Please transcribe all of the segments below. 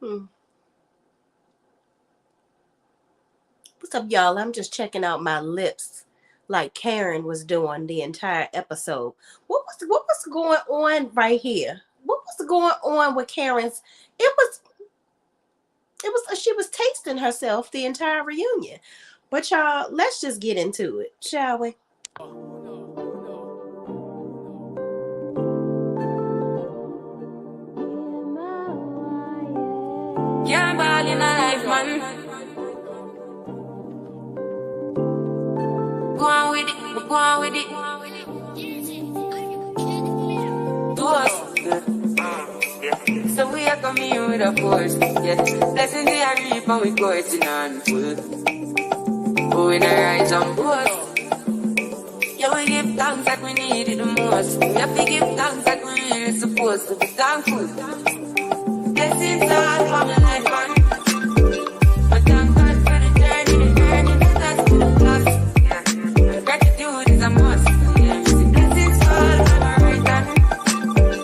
What's up, y'all? I'm just checking out my lips like Karen was doing the entire episode. What was going on right here? What was going on with Karen's? It was she was tasting herself the entire reunion. But y'all, let's just get into it, shall we? Can't ball in a life, man. Go on with it, go on with it. Do us. So we are coming here with a force. Yeah. Blessings we are reap and we coursing on full. Oh, in a rise and boast. Yeah, we give thanks like we need it the most. We have to give thanks like we really supposed to be thankful. Blessings all for my life, man. But thank God for the journey, that's to the plus. Yeah. Gratitude is a must. Yeah. Blessings all for my right hand.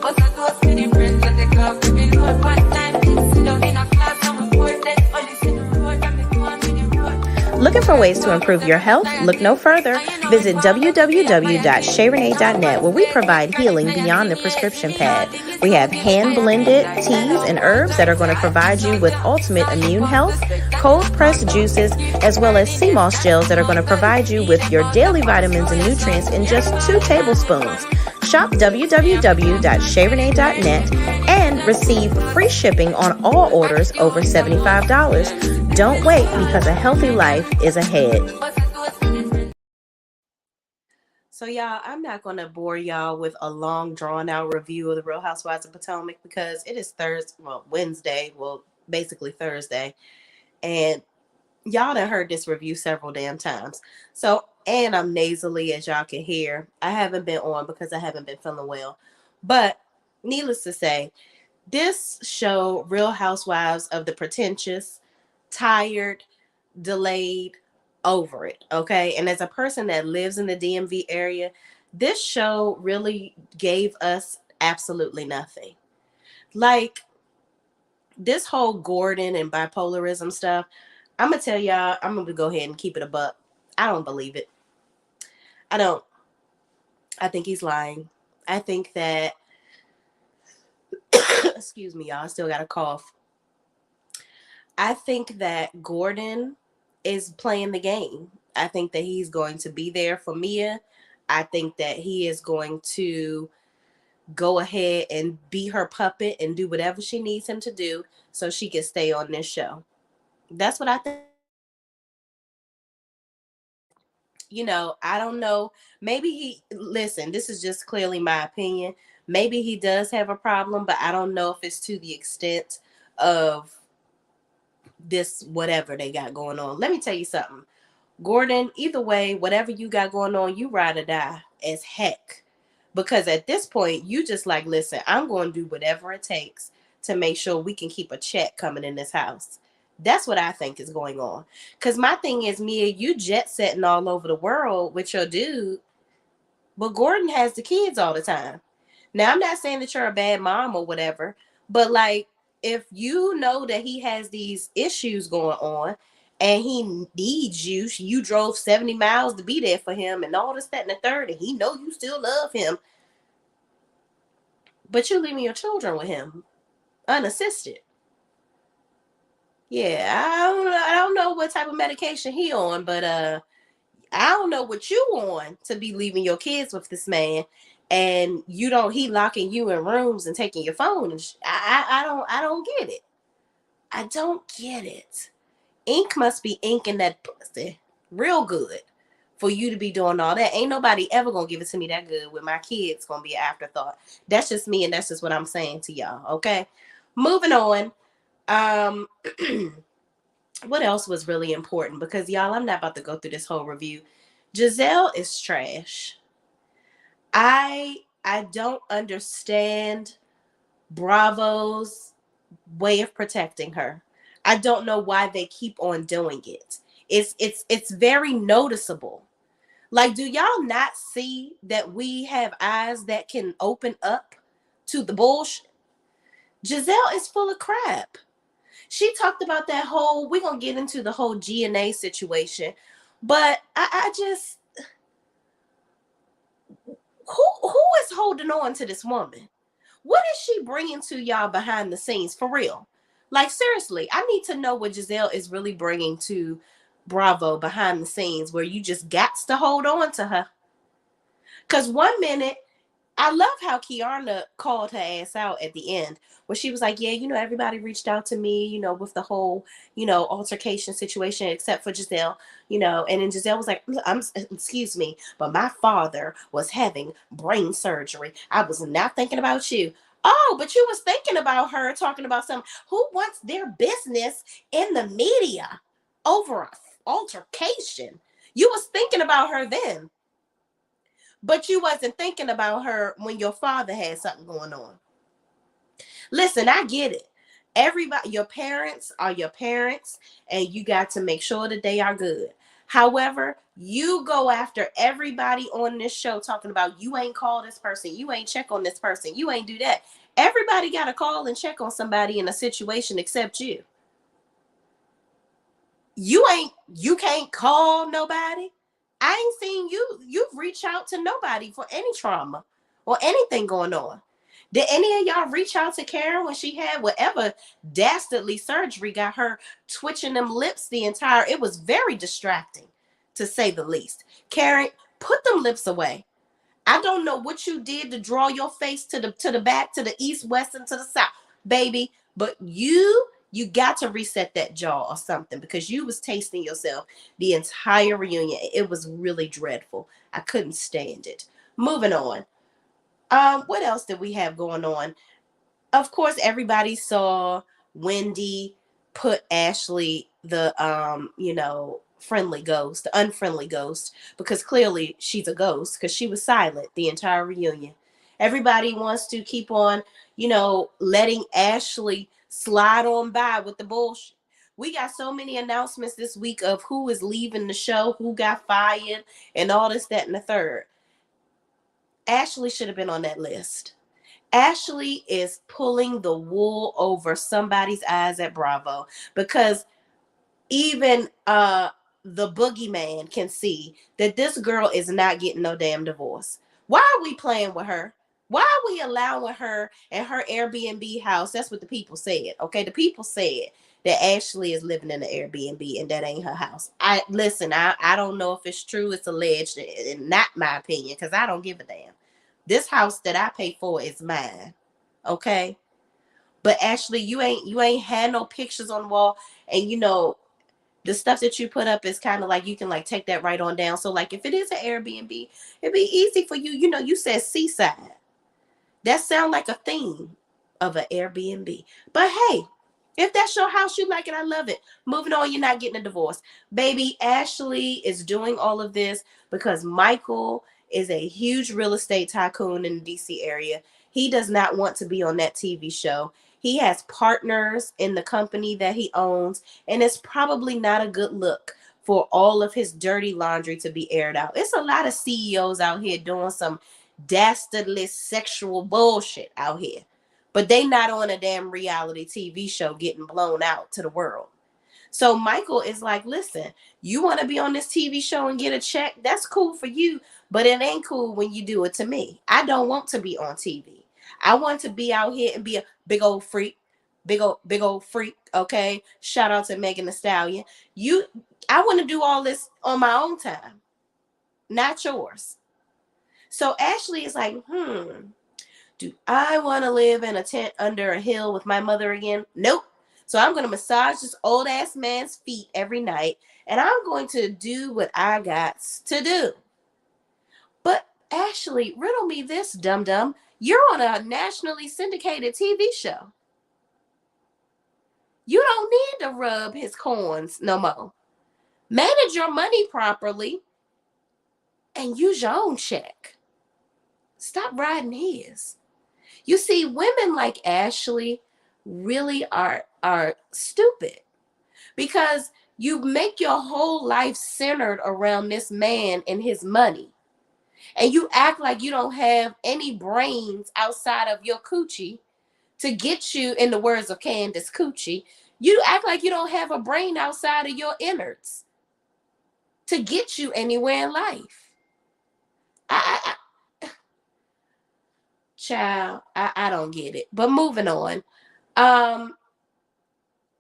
But I toast to the friends that take off every load. One time, sit down in a class and we force it. Only see the road and we go on with the road. Looking for ways to improve your health? Look no further. Visit www.shayrenee.net, where we provide healing beyond the prescription pad. We have hand-blended teas and herbs that are going to provide you with ultimate immune health, cold-pressed juices, as well as sea moss gels that are going to provide you with your daily vitamins and nutrients in just 2 tablespoons. Shop www.shayrenee.net and receive free shipping on all orders over $75. Don't wait, because a healthy life is ahead. So y'all, I'm not going to bore y'all with a long drawn out review of the Real Housewives of Potomac because it is Wednesday, basically Thursday. And y'all done heard this review several damn times. So, and I'm nasally, as y'all can hear. I haven't been on because I haven't been feeling well. But needless to say, this show, Real Housewives of the Pretentious, tired, delayed, over it, okay? And as a person that lives in the DMV area, this show really gave us absolutely nothing. Like, this whole Gordon and bipolarism stuff, I'm gonna tell y'all, I'm gonna go ahead and keep it a buck. I don't believe it. I don't. I think he's lying. I think that excuse me, y'all, I still got a cough. I think that Gordon is playing the game. I think that he's going to be there for Mia. I think that he is going to go ahead and be her puppet and do whatever she needs him to do so she can stay on this show. That's what I think. I don't know. Maybe listen, this is just clearly my opinion. Maybe he does have a problem, but I don't know if it's to the extent of this, whatever they got going on. Let me tell you something. Gordon, either way, whatever you got going on, you ride or die as heck. Because at this point, you just like, listen, I'm going to do whatever it takes to make sure we can keep a check coming in this house. That's what I think is going on. Because my thing is, Mia, you jet setting all over the world with your dude, but Gordon has the kids all the time. Now, I'm not saying that you're a bad mom or whatever, but like, if you know that he has these issues going on and he needs you, you drove 70 miles to be there for him and all this, that, and the third, and he know you still love him, but you're leaving your children with him unassisted. Yeah, I don't know what type of medication he on, but I don't know what you on to be leaving your kids with this man, and he locking you in rooms and taking your phone. And I don't get it. I don't get it. Ink must be inking that pussy real good for you to be doing all that. Ain't nobody ever gonna give it to me that good with my kids gonna be an afterthought. That's just me, and that's just what I'm saying to y'all. Okay, moving on. What else was really important? Because y'all, I'm not about to go through this whole review. Gizelle is trash. I don't understand Bravo's way of protecting her. I don't know why they keep on doing it. It's very noticeable. Like, do y'all not see that we have eyes that can open up to the bullshit? Gizelle is full of crap. She talked about that whole, we're going to get into the whole G&A situation. But I just, who is holding on to this woman? What is she bringing to y'all behind the scenes for real? Like, seriously, I need to know what Gizelle is really bringing to Bravo behind the scenes where you just got to hold on to her. Because one minute, I love how Kiana called her ass out at the end, where she was like, yeah, everybody reached out to me, with the whole, altercation situation, except for Gizelle, and then Gizelle was like, excuse me, but my father was having brain surgery. I was not thinking about you. Oh, but you was thinking about her, talking about some who wants their business in the media over a altercation. You was thinking about her then. But you wasn't thinking about her when your father had something going on. Listen, I get it. Everybody, your parents are your parents, and you got to make sure that they are good. However, you go after everybody on this show talking about you ain't call this person, you ain't check on this person, you ain't do that. Everybody got to call and check on somebody in a situation except you. You can't call nobody. I ain't seen you've reached out to nobody for any trauma or anything going on. Did any of y'all reach out to Karen when she had whatever dastardly surgery got her twitching them lips it was very distracting, to say the least. Karen, put them lips away. I don't know what you did to draw your face to the back, to the east, west, and to the south, baby, but you got to reset that jaw or something, because you was tasting yourself the entire reunion. It was really dreadful. I couldn't stand it. Moving on. What else did we have going on? Of course, everybody saw Wendy put Ashley, the friendly ghost, the unfriendly ghost, because clearly she's a ghost, because she was silent the entire reunion. Everybody wants to keep on, letting Ashley slide on by with the bullshit. We got so many announcements this week of who is leaving the show, who got fired, and all this, that, and the third. Ashley should have been on that list. Ashley is pulling the wool over somebody's eyes at Bravo, because even the boogeyman can see that this girl is not getting no damn divorce. Why are we playing with her? Why are we allowing her and her Airbnb house? That's what the people said. Okay, the people said that Ashley is living in an Airbnb and that ain't her house. I don't know if it's true. It's alleged, and not my opinion, because I don't give a damn. This house that I pay for is mine. Okay? But Ashley, you ain't had no pictures on the wall, and the stuff that you put up is kind of like you can like take that right on down. So like if it is an Airbnb, it'd be easy for you. You said seaside. That sounds like a theme of an Airbnb. But hey, if that's your house, you like it, I love it. Moving on, you're not getting a divorce. Baby, Ashley is doing all of this because Michael is a huge real estate tycoon in the DC area. He does not want to be on that TV show. He has partners in the company that he owns, and it's probably not a good look for all of his dirty laundry to be aired out. It's a lot of CEOs out here doing some dastardly sexual bullshit out here, but they not on a damn reality TV show getting blown out to the world. So Michael is like, listen, you want to be on this TV show and get a check? That's cool for you, but it ain't cool when you do it to me. I don't want to be on TV. I want to be out here and be a big old freak, big old freak. Okay. Shout out to Megan Thee Stallion. I want to do all this on my own time, not yours. So Ashley is like, do I want to live in a tent under a hill with my mother again? Nope. So I'm going to massage this old ass man's feet every night, and I'm going to do what I got to do. But Ashley, riddle me this, dum-dum. You're on a nationally syndicated TV show. You don't need to rub his corns no more. Manage your money properly and use your own check. Stop riding his. You see, women like Ashley really are stupid, because you make your whole life centered around this man and his money. And you act like you don't have any brains outside of your coochie to get you, in the words of Candice, coochie, You act like you don't have a brain outside of your innards to get you anywhere in life. Child, I don't get it. But moving on. Um,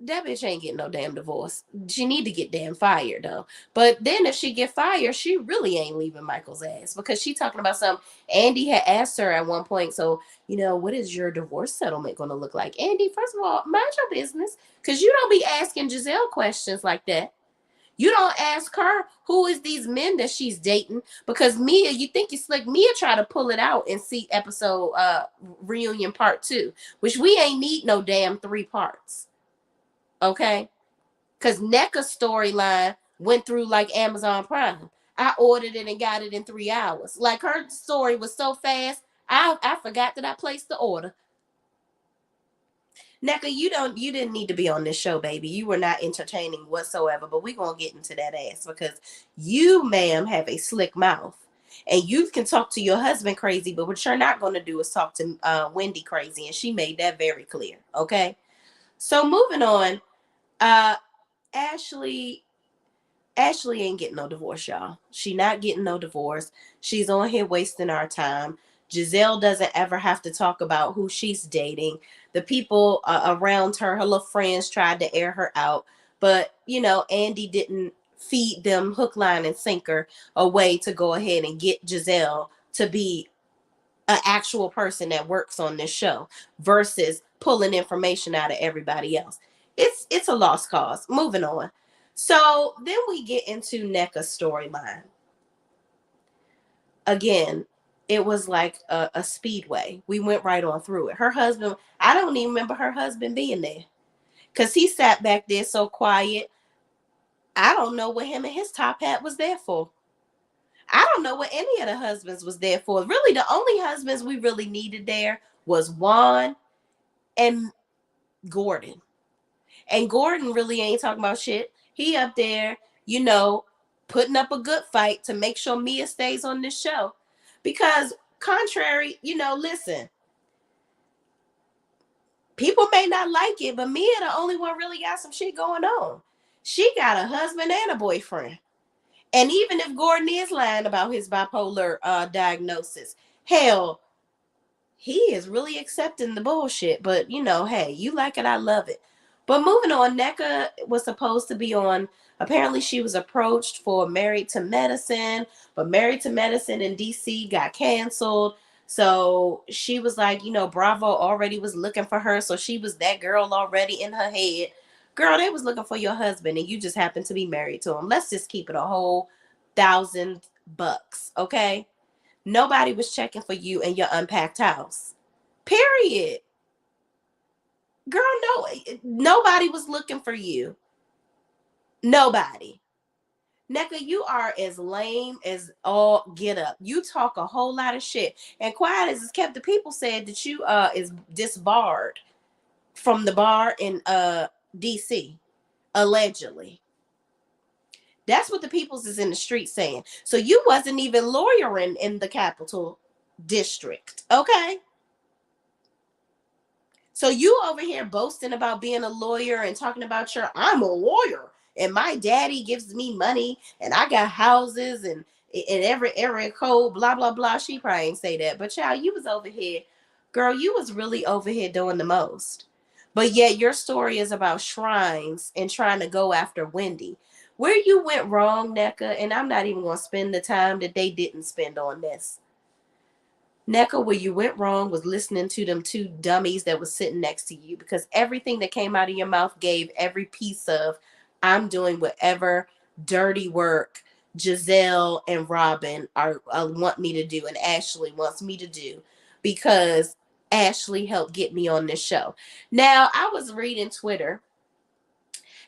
that bitch ain't getting no damn divorce. She need to get damn fired though. But then if she get fired, she really ain't leaving Michael's ass because she talking about something. Andy had asked her at one point, so what is your divorce settlement going to look like? Andy, first of all, mind your business because you don't be asking Gizelle questions like that. You don't ask her who is these men that she's dating because Mia, you think you slick. Mia try to pull it out and see episode reunion part 2, which we ain't need no damn 3 parts. Okay? Because Nneka's storyline went through like Amazon Prime. I ordered it and got it in 3 hours. Like her story was so fast, I forgot that I placed the order. Nneka, you didn't need to be on this show, baby. You were not entertaining whatsoever, but we're going to get into that ass because you, ma'am, have a slick mouth. And you can talk to your husband crazy, but what you're not going to do is talk to Wendy crazy. And she made that very clear, okay? So moving on, Ashley ain't getting no divorce, y'all. She not getting no divorce. She's on here wasting our time. Gizelle doesn't ever have to talk about who she's dating. The people around her little friends tried to air her out. But, Andy didn't feed them hook, line, and sinker a way to go ahead and get Gizelle to be an actual person that works on this show versus pulling information out of everybody else. It's a lost cause. Moving on. So then we get into Nneka's storyline. Again, it was like a speedway. We went right on through it. Her husband, I don't even remember her husband being there because he sat back there so quiet. I don't know what him and his top hat was there for. I don't know what any of the husbands was there for. Really, the only husbands we really needed there was Juan and Gordon. And Gordon really ain't talking about shit. He up there, putting up a good fight to make sure Mia stays on this show. Because contrary, listen, people may not like it, but Mia the only one really got some shit going on. She got a husband and a boyfriend. And even if Gordon is lying about his bipolar diagnosis, hell, he is really accepting the bullshit. But, hey, you like it, I love it. But moving on, Nneka was supposed to be on, apparently she was approached for Married to Medicine, but Married to Medicine in DC got canceled. So she was like, Bravo already was looking for her. So she was that girl already in her head. Girl, they was looking for your husband and you just happened to be married to him. Let's just keep it a whole $1,000, okay? Nobody was checking for you in your unpacked house. Period. Girl, no, nobody was looking for you. Nobody. Nneka, you are as lame as all get up. You talk a whole lot of shit. And quiet as it's kept, the people said that you is disbarred from the bar in DC, allegedly. That's what the peoples is in the street saying. So you wasn't even lawyering in the capital district, okay? So you over here boasting about being a lawyer and talking about I'm a lawyer and my daddy gives me money and I got houses and in every area code, blah, blah, blah. She probably ain't say that. But child, you was over here. Girl, you was really over here doing the most. But yet your story is about shrines and trying to go after Wendy. Where you went wrong, Nneka, and I'm not even going to spend the time that they didn't spend on this. Nneka, where you went wrong was listening to them 2 dummies that was sitting next to you because everything that came out of your mouth gave every piece of I'm doing whatever dirty work Gizelle and Robin want me to do and Ashley wants me to do because Ashley helped get me on this show. Now, I was reading Twitter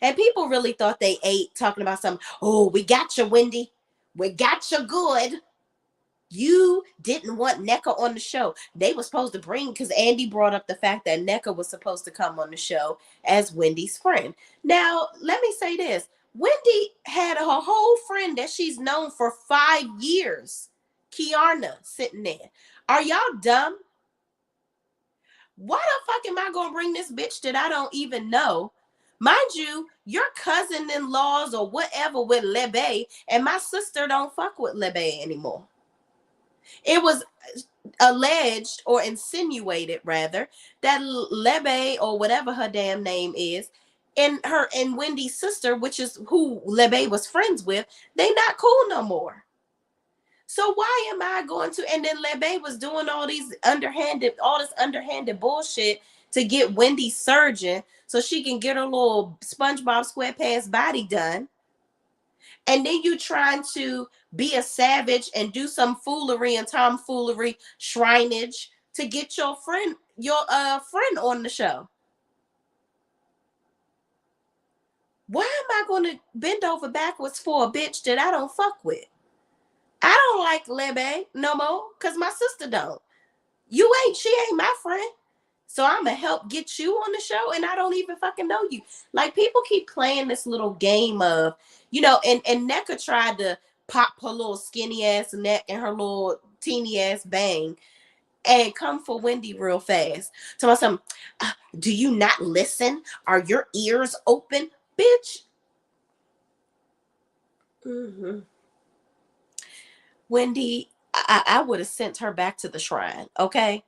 and people really thought they ate talking about something. Oh, we got you, Wendy. We got you good. You didn't want Nneka on the show. They were supposed to bring, because Andy brought up the fact that Nneka was supposed to come on the show as Wendy's friend. Now, let me say this. Wendy had her whole friend that she's known for 5 years, Kiarna, sitting there. Are y'all dumb? Why the fuck am I going to bring this bitch that I don't even know Mind you, your cousin-in-laws or whatever with Lebe, and my sister don't fuck with Lebe anymore. It was alleged or insinuated rather that Lebe or whatever her damn name is, and Wendy's sister, which is who Lebe was friends with, they not cool no more. So why am I going to? And then Lebe was doing all this underhanded bullshit to get Wendy surgeon so she can get her little SpongeBob SquarePants body done. And then you trying to be a savage and do some foolery and tomfoolery shrinage to get your friend on the show. Why am I going to bend over backwards for a bitch that I don't fuck with? I don't like Lebe no more because my sister don't. She ain't my friend. So I'm going to help get you on the show and I don't even fucking know you. Like, people keep playing this little game of, and Nneka tried to pop her little skinny ass neck and her little teeny ass bang and come for Wendy real fast. Tell me something. Do you not listen? Are your ears open? Bitch. Mm-hmm. Wendy, I would have sent her back to the shrine, okay?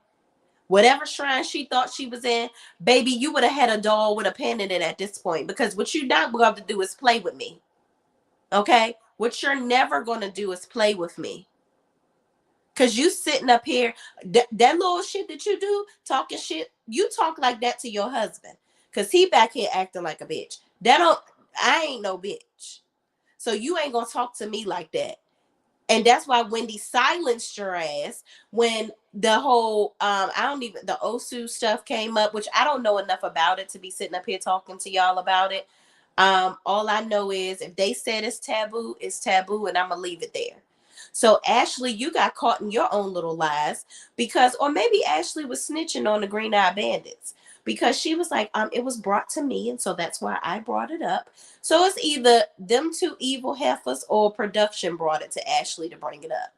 Whatever shrine she thought she was in, baby, you would have had a doll with a pen in it at this point, because what you're not going to do is play with me, okay? What you're never going to do is play with me. Because you sitting up here, that little shit that you do, talking shit, you talk like that to your husband. Because he back here acting like a bitch. I ain't no bitch. So you ain't going to talk to me like that. And that's why Wendy silenced your ass when the whole, the Osu stuff came up, which I don't know enough about it to be sitting up here talking to y'all about it. All I know is if they said it's taboo, and I'm going to leave it there. So Ashley, you got caught in your own little lies or maybe Ashley was snitching on the Green Eye Bandits because she was like, it was brought to me. And so that's why I brought it up. So it's either them two evil heifers or production brought it to Ashley to bring it up.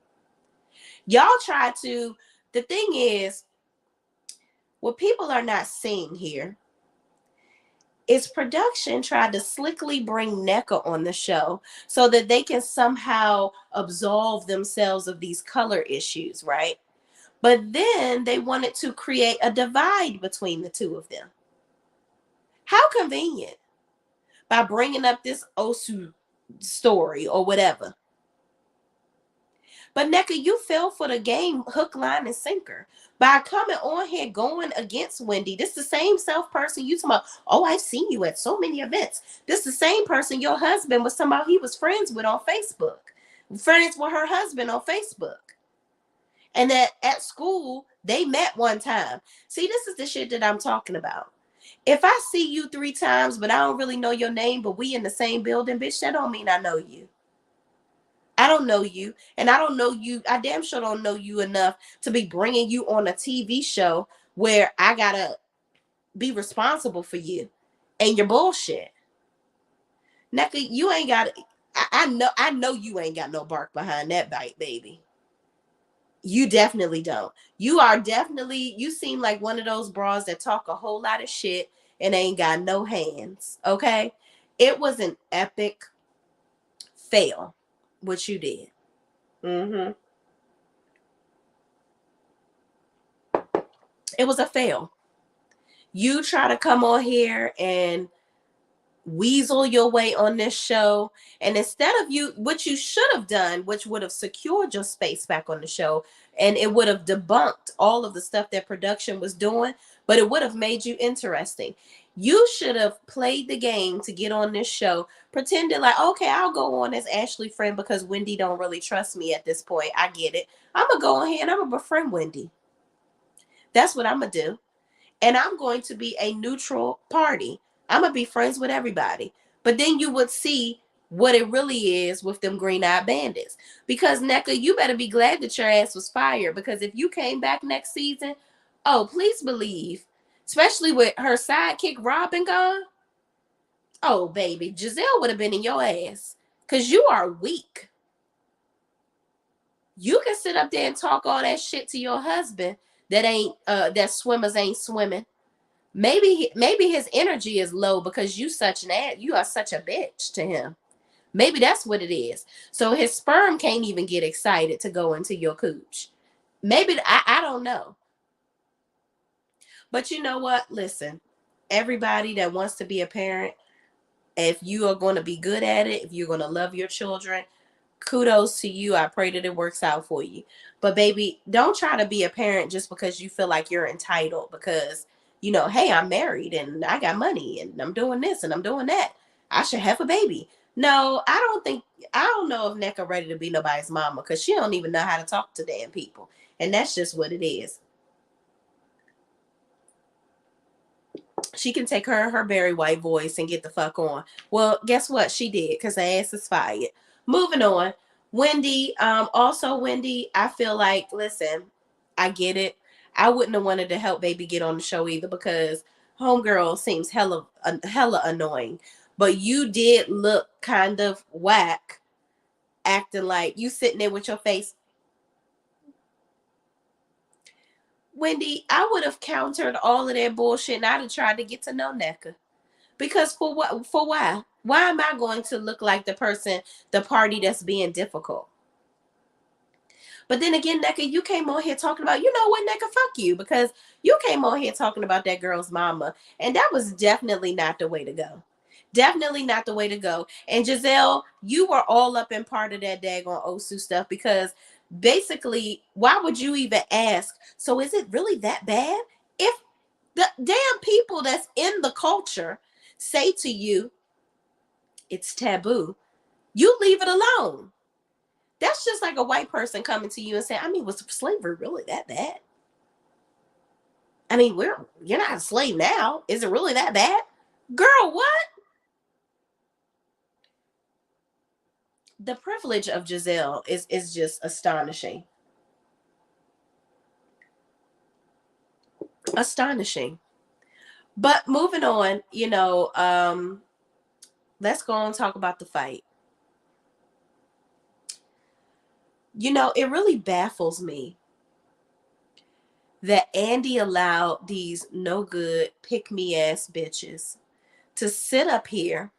Y'all try to, the thing is, what people are not seeing here is production tried to slickly bring Nneka on the show so that they can somehow absolve themselves of these color issues, right? But then they wanted to create a divide between the two of them. How convenient. By bringing up this Osu story or whatever. But Nneka, you fell for the game hook, line, and sinker. By coming on here going against Wendy. This is the same self-person you talking about, I've seen you at so many events. This is the same person your husband was talking about he was friends with on Facebook. Friends with her husband on Facebook. And that at school, they met one time. See, this is the shit that I'm talking about. If I see you 3 times, but I don't really know your name, but we in the same building, bitch, that don't mean I know you. I don't know you, and I don't know you. I damn sure don't know you enough to be bringing you on a TV show where I gotta be responsible for you and your bullshit. Nneka, you ain't got. I know you ain't got no bark behind that bite, baby. You definitely don't. You seem like one of those bras that talk a whole lot of shit and ain't got no hands. Okay, it was an epic fail. What you did. It was a fail. You try to come on here and weasel your way on this show, and instead of what you should have done, which would have secured your space back on the show, and it would have debunked all of the stuff that production was doing, but it would have made you interesting. You should have played the game to get on this show, pretending like, okay, I'll go on as Ashley friend because Wendy don't really trust me at this point. I get it. I'm going to go on here and I'm going to befriend Wendy. That's what I'm going to do. And I'm going to be a neutral party. I'm going to be friends with everybody. But then you would see what it really is with them green-eyed bandits. Because, Nneka, you better be glad that your ass was fired. Because if you came back next season, please believe, especially with her sidekick Robin gone, baby, Gizelle would have been in your ass. Because you are weak. You can sit up there and talk all that shit to your husband that swimmers ain't swimming. Maybe his energy is low because you are such a bitch to him. Maybe that's what it is. So his sperm can't even get excited to go into your cooch. Maybe I don't know. But you know what? Listen, everybody that wants to be a parent, if you are going to be good at it, if you're going to love your children, kudos to you. I pray that it works out for you. But baby, don't try to be a parent just because you feel like you're entitled because, hey, I'm married and I got money and I'm doing this and I'm doing that. I should have a baby. No, I don't know if Nneka ready to be nobody's mama because she don't even know how to talk to damn people. And that's just what it is. She can take her Barry White voice and get the fuck on. Well, guess what? She did because her ass is fired. Moving on. Wendy, also Wendy, I feel like, listen, I get it. I wouldn't have wanted to help baby get on the show either because homegirl seems hella annoying. But you did look kind of whack, acting like you sitting there with your face. Wendy, I would have countered all of that bullshit and I'd have tried to get to know Nneka. Because for what? For why? Why am I going to look like the party that's being difficult? But then again, Nneka, you came on here talking about, you know what, Nneka, fuck you. Because you came on here talking about that girl's mama. And that was definitely not the way to go. Definitely not the way to go. And Gizelle, you were all up in part of that daggone Osu stuff because basically, why would you even ask? So is it really that bad? If the damn people that's in the culture say to you, it's taboo, you leave it alone. That's just like a white person coming to you and saying, I mean, was slavery really that bad? I mean, you're not a slave now. Is it really that bad? Girl, what? The privilege of Gizelle is just astonishing. Astonishing. But moving on, let's go and talk about the fight. It really baffles me that Andy allowed these no good, pick me ass bitches to sit up here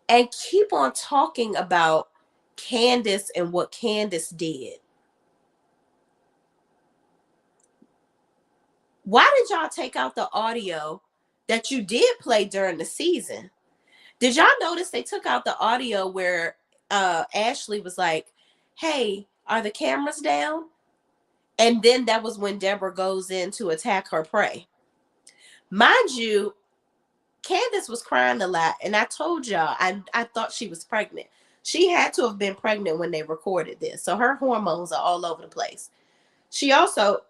and keep on talking about Candice and what Candice did. Why did y'all take out the audio that you did play during the season? Did y'all notice they took out the audio where Ashley was like, hey, are the cameras down? And then that was when Deborah goes in to attack her prey. Mind you, Candice was crying a lot. And I told y'all, I thought she was pregnant. She had to have been pregnant when they recorded this. So her hormones are all over the place. She also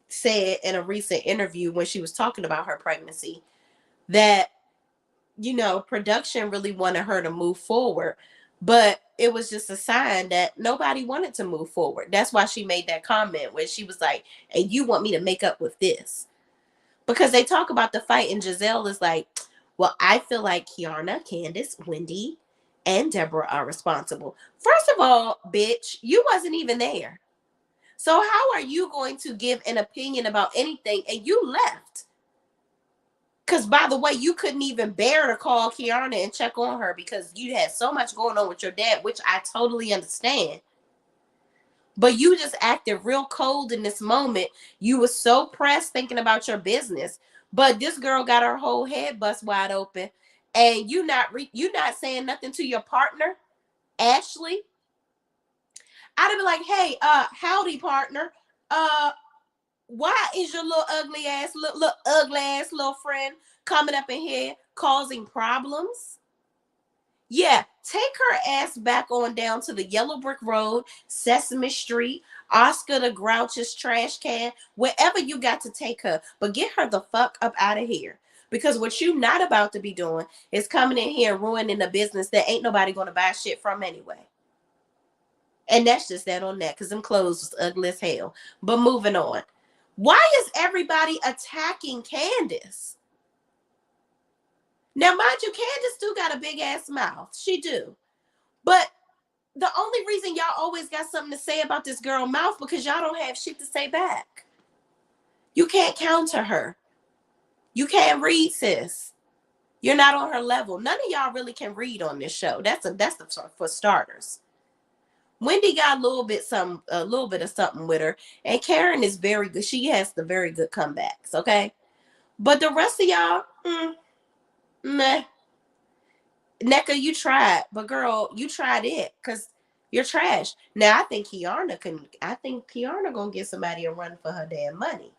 said in a recent interview when she was talking about her pregnancy that, production really wanted her to move forward. But it was just a sign that nobody wanted to move forward. That's why she made that comment where she was like, and you want me to make up with this? Because they talk about the fight and Gizelle is like, well, I feel like Kiana, Candice, Wendy, and Deborah are responsible. First of all, bitch, you wasn't even there. So how are you going to give an opinion about anything and you left? Because, by the way, you couldn't even bear to call Kiana and check on her because you had so much going on with your dad, which I totally understand. But you just acted real cold in this moment. You were so pressed thinking about your business. But this girl got her whole head bust wide open. And you not saying nothing to your partner, Ashley. I'd have been like, hey, howdy, partner. Why is your little ugly ass little friend coming up in here causing problems? Yeah, take her ass back on down to the Yellow Brick Road, Sesame Street, Oscar the Grouch's trash can, wherever you got to take her. But get her the fuck up out of here. Because what you not about to be doing is coming in here and ruining a business that ain't nobody going to buy shit from anyway. And that's just that on that, because them clothes was ugly as hell. But moving on. Why is everybody attacking Candice? Now, mind you, Candice do got a big ass mouth. She do. But the only reason y'all always got something to say about this girl mouth because y'all don't have shit to say back. You can't counter her. You can't read, sis. You're not on her level. None of y'all really can read on this show. That's for starters. Wendy got a little bit of something with her, and Karen is very good. She has the very good comebacks. Okay, but the rest of y'all, meh. Nneka, you tried, but girl, you tried it because you're trash. Now I think Kiana gonna get somebody a run for her damn money.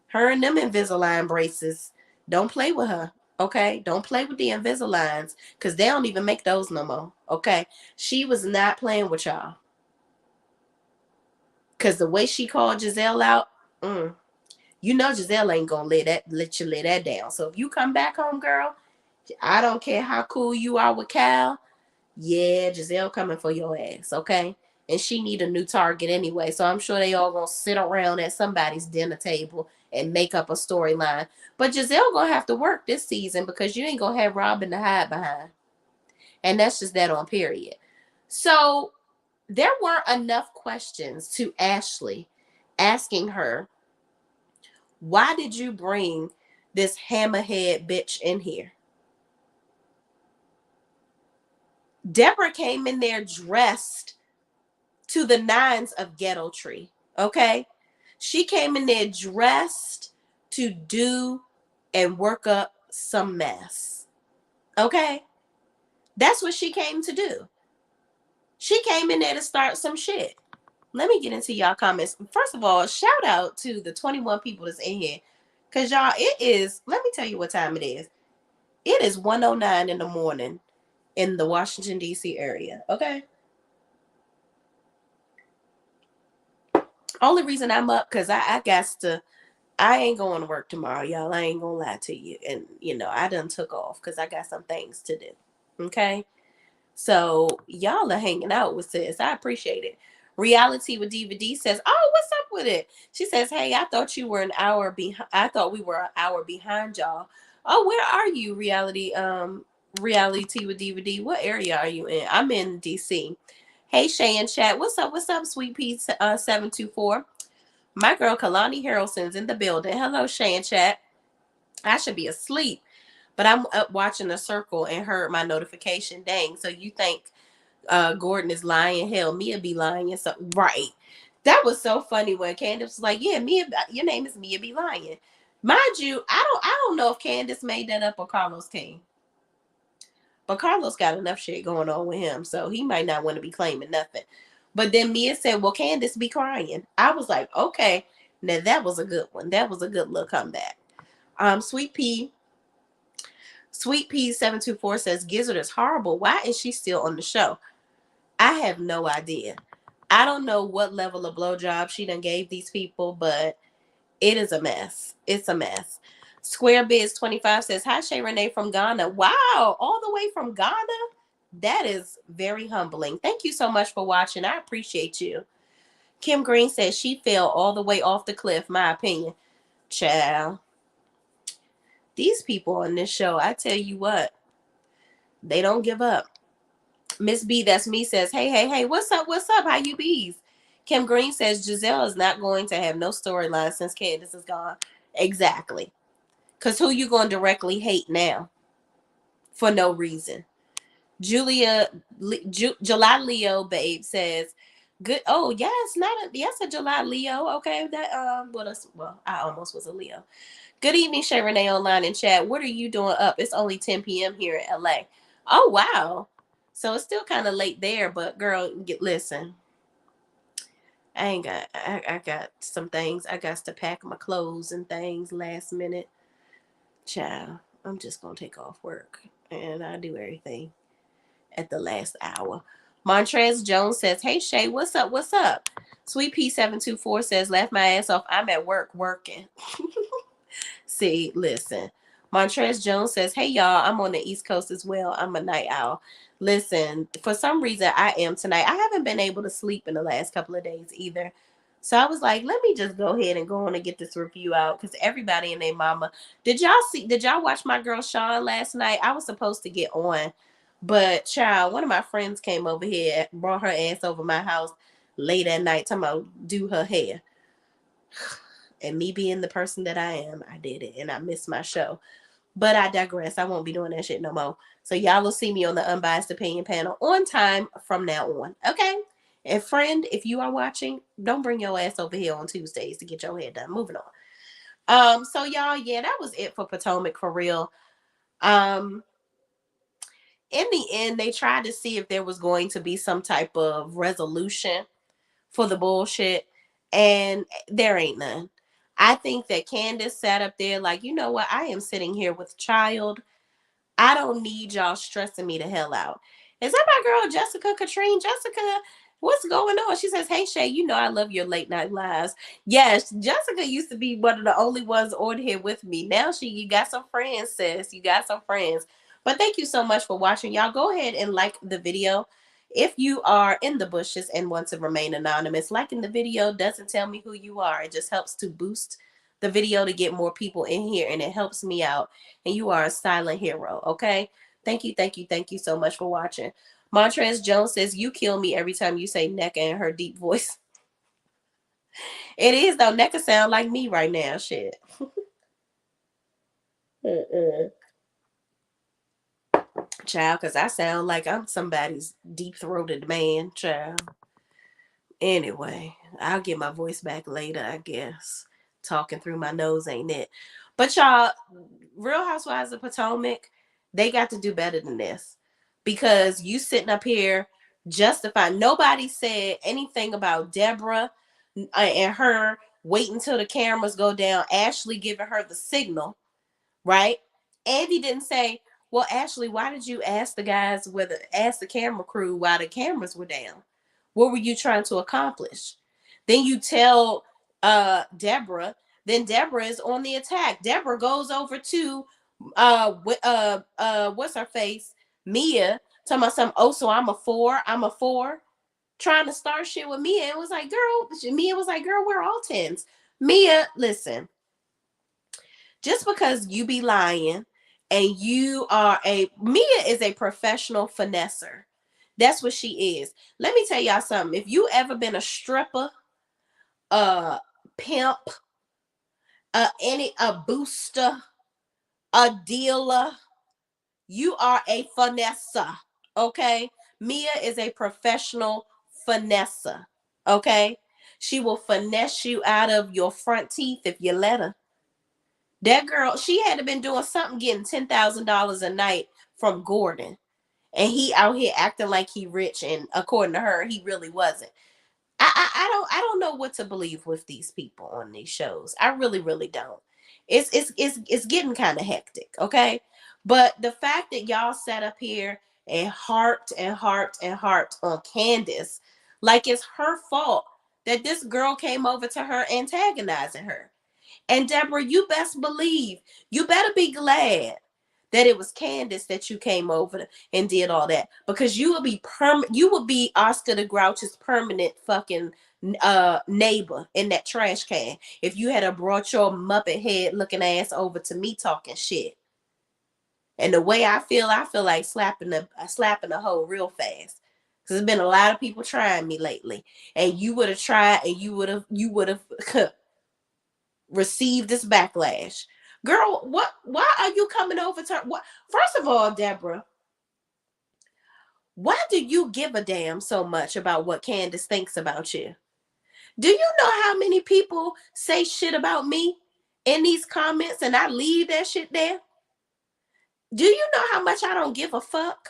Her and them Invisalign braces. Don't play with her. Okay, don't play with the Invisaligns because they don't even make those no more. Okay, she was not playing with y'all because the way she called Gizelle out, you know Gizelle ain't gonna let you lay that down. So if you come back home, girl, I don't care how cool you are with Cal. Yeah, Gizelle coming for your ass, okay? And she need a new target anyway. So I'm sure they all gonna sit around at somebody's dinner table and make up a storyline. But Gizelle gonna have to work this season because you ain't gonna have Robin to hide behind. And that's just that on period. So there weren't enough questions to Ashley asking her, why did you bring this hammerhead bitch in here? Deborah came in there dressed to the nines of ghetto tree. Okay. She came in there dressed to do and work up some mess. Okay. That's what she came to do. She came in there to start some shit. Let me get into y'all comments. First of all, shout out to the 21 people that's in here. Because y'all, it is, let me tell you what time it is. It is 1:09 in the morning in the Washington, D.C. area. Okay. Only reason I'm up because I ain't going to work tomorrow, y'all. I ain't gonna lie to you. And I done took off because I got some things to do. Okay. So y'all are hanging out with sis. I appreciate it. Reality with DVD says, "Oh, what's up with it?" She says, "Hey, I thought you were an hour behind. I thought we were an hour behind y'all. Oh, where are you, reality with DVD? What area are you in? I'm in DC. Hey, Shay and chat. What's up? What's up, Sweet Pea 724? My girl Kalani Harrelson's in the building. Hello, Shay and chat. I should be asleep, but I'm up watching the circle and heard my notification. Dang. So you think Gordon is lying? Hell, Mia be lying. So right. That was so funny when Candice was like, "Yeah, Mia, your name is Mia be lying." Mind you, I don't know if Candice made that up or Carlos came. But Carlos got enough shit going on with him, so he might not want to be claiming nothing. But then Mia said, "Well, Candice be crying." I was like, okay, now that was a good one. That was a good little comeback. Sweet Pea 724 says, "Gizzard is horrible. Why is she still on the show?" I have no idea. I don't know what level of blowjob she done gave these people, but it is a mess. It's a mess. SquareBiz25 says, "Hi, Shay Renee from Ghana." Wow, all the way from Ghana? That is very humbling. Thank you so much for watching. I appreciate you. Kim Green says, "She fell all the way off the cliff, my opinion." Child. These people on this show, I tell you what, they don't give up. Miss B, that's me, says, hey, what's up? How you bees? Kim Green says, "Gizelle is not going to have no storyline since Candice is gone." Exactly. Because who you going to directly hate now? For no reason. July Leo babe says, "Good." Oh, yes, a July Leo. Okay, that I almost was a Leo. "Good evening, Shay Renee online and chat. What are you doing up? It's only 10 p.m. here in LA." Oh, wow. So it's still kind of late there, but girl, listen. I got some things. I got to pack my clothes and things last minute. Child, I'm just gonna take off work and I do everything at the last hour. Montrez Jones says, "Hey Shay, what's up? Sweet Pea 724 says, "Laugh my ass off. I'm at work working." See, listen. Montrez Jones says, "Hey y'all, I'm on the East Coast as well. I'm a night owl." Listen, for some reason I am tonight. I haven't been able to sleep in the last couple of days either. So I was like, let me just go ahead and go on and get this review out because everybody and their mama. Did y'all watch my girl Sean last night? I was supposed to get on, but child, one of my friends came over here, brought her ass over my house late at night, talking about do her hair. And me being the person that I am, I did it and I missed my show. But I digress. I won't be doing that shit no more. So y'all will see me on the Unbiased Opinion panel on time from now on. Okay? And friend, if you are watching, don't bring your ass over here on Tuesdays to get your hair done. Moving on. So y'all, yeah, that was it for Potomac for real. In the end, they tried to see if there was going to be some type of resolution for the bullshit, and there ain't none. I think that Candice sat up there like, you know what? I am sitting here with child. I don't need y'all stressing me the hell out. Is that my girl, Jessica Katrine? Jessica, what's going on? She says, hey, Shay, you know I love your late night lives. Yes, Jessica used to be one of the only ones on here with me. Now you got some friends, sis. You got some friends. But thank you so much for watching. Y'all go ahead and like the video. If you are in the bushes and want to remain anonymous, liking the video doesn't tell me who you are. It just helps to boost the video to get more people in here, and it helps me out. And you are a silent hero, okay? Thank you, thank you, thank you so much for watching. Montrez Jones says, you kill me every time you say Nneka in her deep voice. It is, though. Nneka sound like me right now, shit. Child, because I sound like I'm somebody's deep-throated man, child. Anyway, I'll get my voice back later, I guess. Talking through my nose ain't it. But y'all, Real Housewives of Potomac, they got to do better than this. Because you sitting up here justifying. Nobody said anything about Deborah and her waiting till the cameras go down. Ashley giving her the signal, right? Andy didn't say, well, Ashley, why did you ask the camera crew why the cameras were down? What were you trying to accomplish? Then you tell Deborah. Then Deborah is on the attack. Deborah goes over to what's her face? Mia, talking about something. Oh, so I'm a 4. I'm a 4. Trying to start shit with Mia. It was like, Mia was like, girl, we're all 10s. Mia, listen. Just because you be lying and Mia is a professional finesser. That's what she is. Let me tell y'all something. If you ever been a stripper, a pimp, a booster, a dealer, you are a finesser. Okay? Mia is a professional finesser. Okay? She will finesse you out of your front teeth if you let her. That girl, she had to been doing something, getting $10,000 a night from Gordon. And he out here acting like he rich, and according to her, he really wasn't. I don't know what to believe with these people on these shows. I really, really don't. It's getting kind of hectic, okay? But the fact that y'all sat up here and harped on Candice, like it's her fault that this girl came over to her antagonizing her. And Deborah, you best believe, you better be glad that it was Candice that you came over and did all that, because you would be Oscar the Grouch's permanent fucking neighbor in that trash can if you had brought your Muppet head looking ass over to me talking shit. And the way I feel like slapping the hoe real fast. Because there's been a lot of people trying me lately, and you would have tried, and you would have received this backlash. Girl, why are you coming over to her? First of all, Deborah, why do you give a damn so much about what Candice thinks about you? Do you know how many people say shit about me in these comments and I leave that shit there? Do you know how much I don't give a fuck?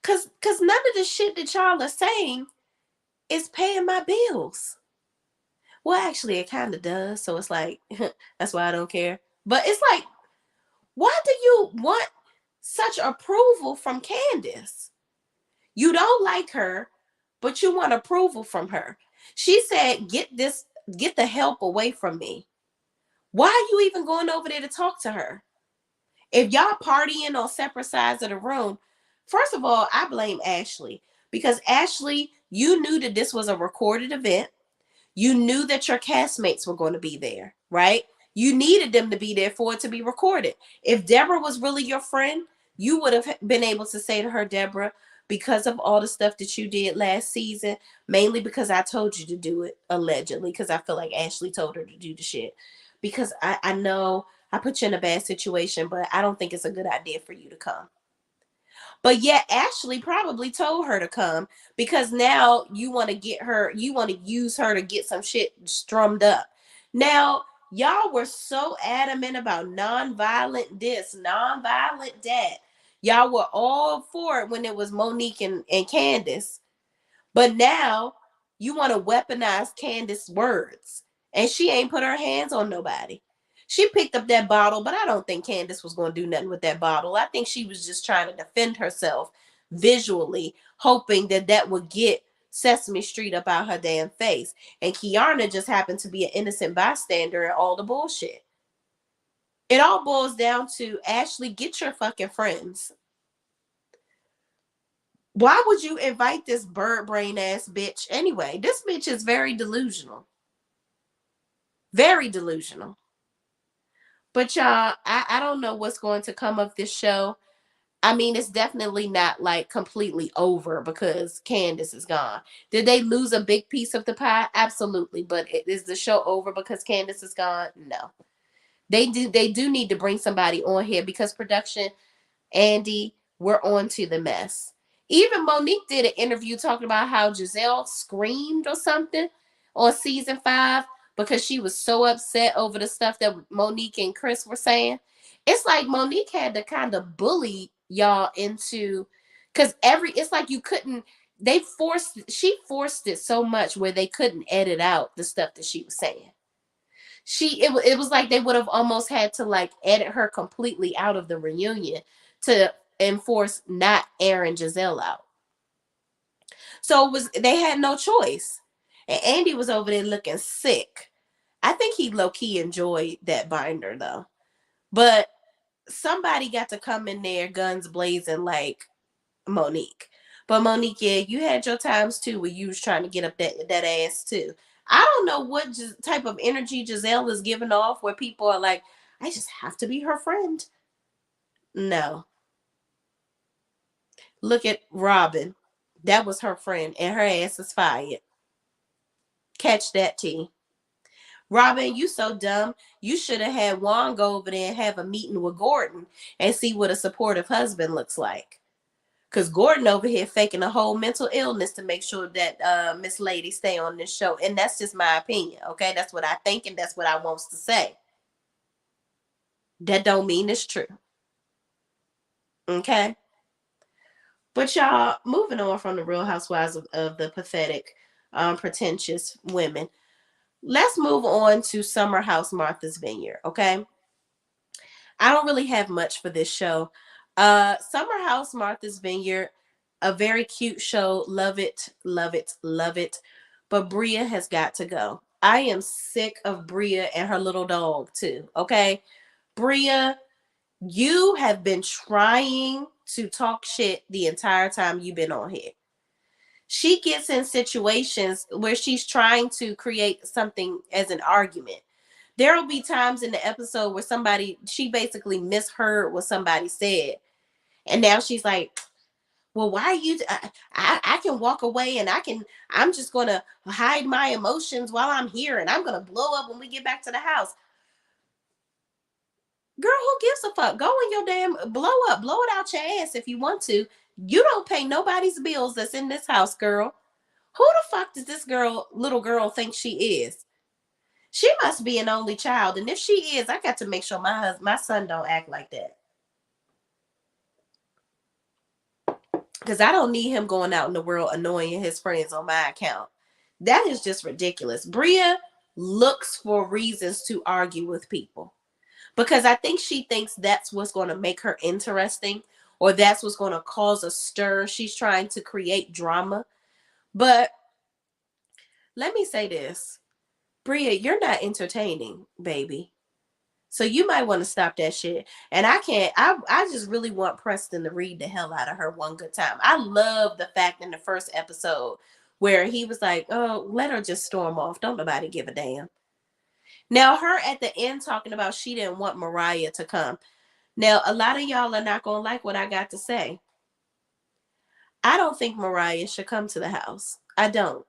Cause none of the shit that y'all are saying is paying my bills. Well, actually, it kind of does. So it's like, that's why I don't care. But it's like, why do you want such approval from Candice? You don't like her, but you want approval from her. She said, get the help away from me. Why are you even going over there to talk to her? If y'all partying on separate sides of the room, first of all, I blame Ashley. Because Ashley, you knew that this was a recorded event. You knew that your castmates were going to be there, right? You needed them to be there for it to be recorded. If Deborah was really your friend, you would have been able to say to her, Deborah, because of all the stuff that you did last season, mainly because I told you to do it, allegedly, because I feel like Ashley told her to do the shit. Because I know I put you in a bad situation, but I don't think it's a good idea for you to come. But yet Ashley probably told her to come because now you want to get her, you want to use her to get some shit strummed up. Now, y'all were so adamant about nonviolent this, nonviolent that. Y'all were all for it when it was Monique and Candice. But now you want to weaponize Candice's words. And she ain't put her hands on nobody. She picked up that bottle, but I don't think Candice was going to do nothing with that bottle. I think she was just trying to defend herself visually, hoping that that would get Sesame Street up out her damn face. And Kiana just happened to be an innocent bystander in all the bullshit. It all boils down to, Ashley, get your fucking friends. Why would you invite this bird brain ass bitch anyway? This bitch is very delusional. Very delusional. But y'all, I don't know what's going to come of this show. I mean, it's definitely not like completely over because Candice is gone. Did they lose a big piece of the pie? Absolutely. But is the show over because Candice is gone? No. They do need to bring somebody on here because production, Andy, we're on to the mess. Even Monique did an interview talking about how Gizelle screamed or something on season 5 because she was so upset over the stuff that Monique and Chris were saying. It's like Monique had to kind of bully y'all into, because it's like you couldn't, she forced it so much where they couldn't edit out the stuff that she was saying. It was like they would have almost had to like edit her completely out of the reunion to enforce not airing Gizelle out. So they had no choice. And Andy was over there looking sick. I think he low-key enjoyed that binder though. But somebody got to come in there guns blazing like Monique. But Monique, yeah, you had your times too where you was trying to get up that ass too. I don't know what type of energy Gizelle is giving off where people are like, I just have to be her friend. No. Look at Robin. That was her friend, and her ass is fired. Catch that, T. Robin, you so dumb. You should have had Juan go over there and have a meeting with Gordon and see what a supportive husband looks like. Because Gordon over here faking a whole mental illness to make sure that Miss Lady stay on this show. And that's just my opinion, okay? That's what I think and that's what I wants to say. That don't mean it's true. Okay? But y'all, moving on from the Real Housewives of the pathetic, pretentious women, let's move on to Summer House Martha's Vineyard, okay? I don't really have much for this show. Summer House Martha's Vineyard, a very cute show. Love it, love it, love it. But Bria has got to go. I am sick of Bria and her little dog too, okay? Bria, you have been trying to talk shit the entire time you've been on here. She gets in situations where she's trying to create something as an argument. There will be times in the episode where she basically misheard what somebody said. And now she's like, well, why are you, I can walk away and I'm just going to hide my emotions while I'm here and I'm going to blow up when we get back to the house. Girl, who gives a fuck? Go in your damn blow it out your ass if you want to. You don't pay nobody's bills that's in this house, girl. Who the fuck does this little girl think she is? She must be an only child, and if she is, I got to make sure my son don't act like that. Because I don't need him going out in the world annoying his friends on my account. That is just ridiculous. Bria looks for reasons to argue with people. Because I think she thinks that's what's going to make her interesting, or that's what's going to cause a stir. She's trying to create drama. But let me say this. Bria, you're not entertaining, baby. So you might want to stop that shit. And I just really want Preston to read the hell out of her one good time. I love the fact in the first episode where he was like, oh, let her just storm off. Don't nobody give a damn. Now, her at the end talking about she didn't want Mariah to come. Now, a lot of y'all are not going to like what I got to say. I don't think Mariah should come to the house. I don't.